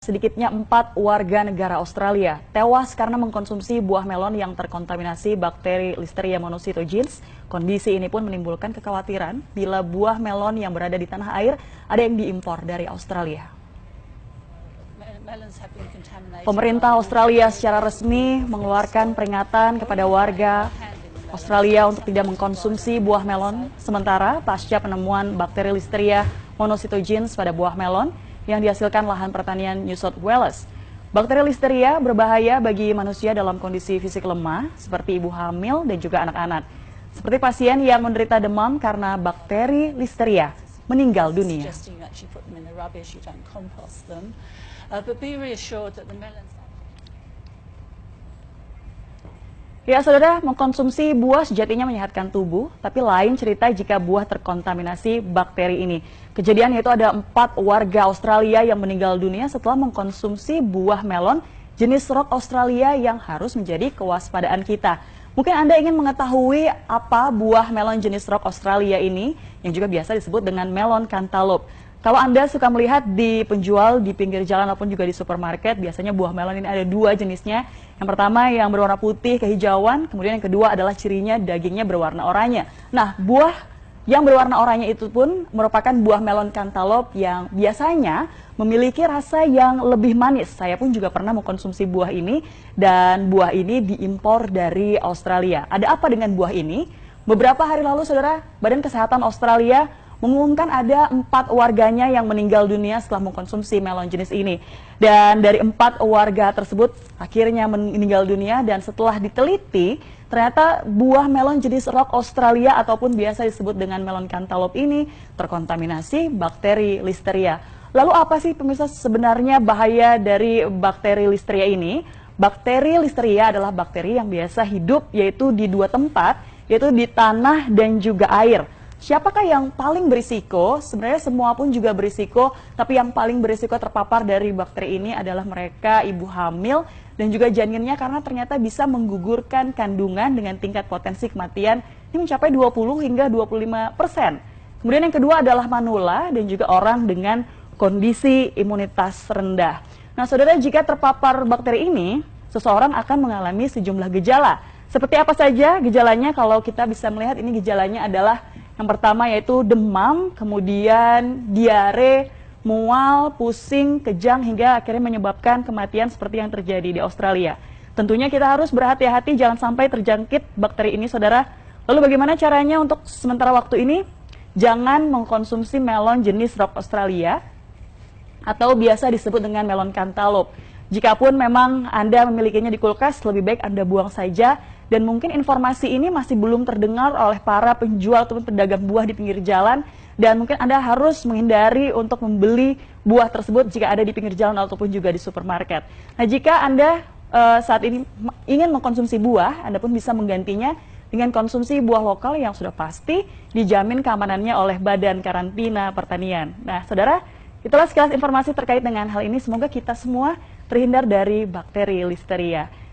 Sedikitnya 4 warga negara Australia tewas karena mengkonsumsi buah melon yang terkontaminasi bakteri Listeria monocytogenes. Kondisi ini pun menimbulkan kekhawatiran bila buah melon yang berada di tanah air ada yang diimpor dari Australia. Pemerintah Australia secara resmi mengeluarkan peringatan kepada warga Australia untuk tidak mengkonsumsi buah melon. Sementara pasca penemuan bakteri Listeria monocytogenes pada buah melon yang dihasilkan lahan pertanian New South Wales. Bakteri Listeria berbahaya bagi manusia dalam kondisi fisik lemah, seperti ibu hamil dan juga anak-anak. Seperti pasien yang menderita demam karena bakteri Listeria meninggal dunia. Ya, saudara, mengkonsumsi buah sejatinya menyehatkan tubuh, tapi lain cerita jika buah terkontaminasi bakteri ini. Kejadian yaitu ada 4 warga Australia yang meninggal dunia setelah mengkonsumsi buah melon jenis rock Australia yang harus menjadi kewaspadaan kita. Mungkin Anda ingin mengetahui apa buah melon jenis rock Australia ini, yang juga biasa disebut dengan melon cantaloupe. Kalau Anda suka melihat di penjual di pinggir jalan ataupun juga di supermarket, biasanya buah melon ini ada 2 jenisnya. Yang pertama yang berwarna putih kehijauan, kemudian yang kedua adalah cirinya dagingnya berwarna oranye. Nah, buah yang berwarna oranye itu pun merupakan buah melon cantaloupe yang biasanya memiliki rasa yang lebih manis. Saya pun juga pernah mengkonsumsi buah ini dan buah ini diimpor dari Australia. Ada apa dengan buah ini? Beberapa hari lalu, saudara, Badan Kesehatan Australia mengumumkan ada 4 warganya yang meninggal dunia setelah mengkonsumsi melon jenis ini. Dan dari 4 warga tersebut akhirnya meninggal dunia dan setelah diteliti, ternyata buah melon jenis rock Australia ataupun biasa disebut dengan melon cantaloupe ini terkontaminasi bakteri Listeria. Lalu apa sih pemirsa sebenarnya bahaya dari bakteri Listeria ini? Bakteri Listeria adalah bakteri yang biasa hidup yaitu di 2 tempat, yaitu di tanah dan juga air. Siapakah yang paling berisiko? Sebenarnya semua pun juga berisiko, tapi yang paling berisiko terpapar dari bakteri ini adalah mereka ibu hamil dan juga janinnya karena ternyata bisa menggugurkan kandungan dengan tingkat potensi kematian ini mencapai 20 hingga 25%. Kemudian yang kedua adalah manula dan juga orang dengan kondisi imunitas rendah. Nah, saudara, jika terpapar bakteri ini, seseorang akan mengalami sejumlah gejala. Seperti apa saja gejalanya? Kalau kita bisa melihat ini gejalanya adalah yang pertama yaitu demam, kemudian diare, mual, pusing, kejang, hingga akhirnya menyebabkan kematian seperti yang terjadi di Australia. Tentunya kita harus berhati-hati jangan sampai terjangkit bakteri ini, saudara. Lalu bagaimana caranya untuk sementara waktu ini? Jangan mengkonsumsi melon jenis rock Australia atau biasa disebut dengan melon cantaloupe. Jikapun memang Anda memilikinya di kulkas, lebih baik Anda buang saja. Dan mungkin informasi ini masih belum terdengar oleh para penjual ataupun pedagang buah di pinggir jalan. Dan mungkin Anda harus menghindari untuk membeli buah tersebut jika ada di pinggir jalan ataupun juga di supermarket. Nah, jika Anda saat ini ingin mengkonsumsi buah, Anda pun bisa menggantinya dengan konsumsi buah lokal yang sudah pasti dijamin keamanannya oleh Badan Karantina Pertanian. Nah, saudara, itulah sekilas informasi terkait dengan hal ini. Semoga kita semua terhindar dari bakteri Listeria.